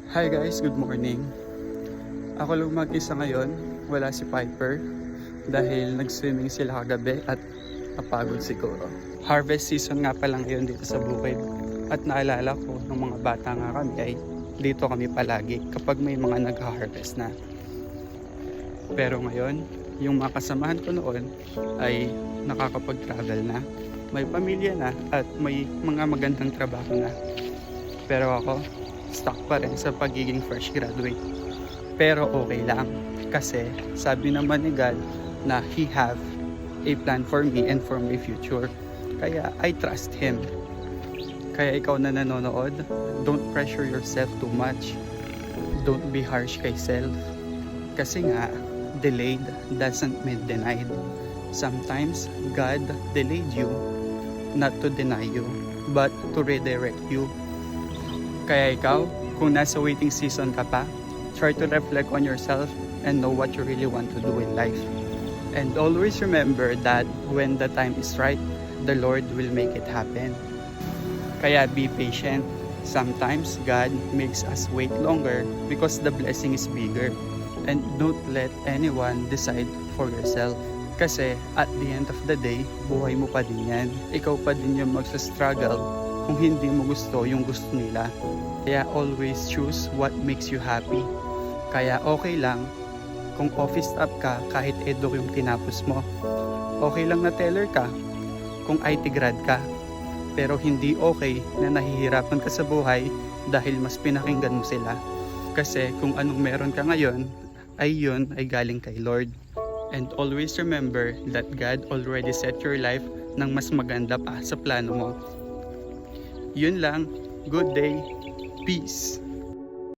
Hi guys, good morning. Ako lang mag-isa ngayon, wala si Piper dahil nag-swimming sila kagabi at napagod siguro. Harvest season nga pala ngayon dito sa bukid at naalala ko nung mga bata nga kami ay dito kami palagi kapag may mga nag-harvest na. Pero ngayon, yung mga kasamahan ko noon ay nakakapag-travel na, may pamilya na at may mga magandang trabaho na. Pero ako, stuck pa rin sa pagiging fresh graduate. Pero okay lang kasi sabi naman ni God na He have a plan for me and for my future. Kaya I trust Him. Kaya ikaw na nanonood, don't pressure yourself too much. Don't be harsh kay self. Kasi nga, delayed doesn't mean denied. Sometimes God delayed you not to deny you but to redirect you. Kaya ikaw, kung nasa waiting season ka pa, try to reflect on yourself and know what you really want to do in life. And always remember that when the time is right, the Lord will make it happen. Kaya be patient. Sometimes God makes us wait longer because the blessing is bigger. And don't let anyone decide for yourself. Kasi at the end of the day, buhay mo pa din yan. Ikaw pa din yung magsa-struggle kung hindi mo gusto yung gusto nila. Kaya always choose what makes you happy. Kaya okay lang kung office staff ka kahit edo yung tinapos mo. Okay lang na teller ka kung IT grad ka. Pero hindi okay na nahihirapan ka sa buhay dahil mas pinakinggan mo sila. Kasi kung anong meron ka ngayon, ay yun ay galing kay Lord. And always remember that God already set your life ng mas maganda pa sa plano mo. Yun lang. Good day. Peace.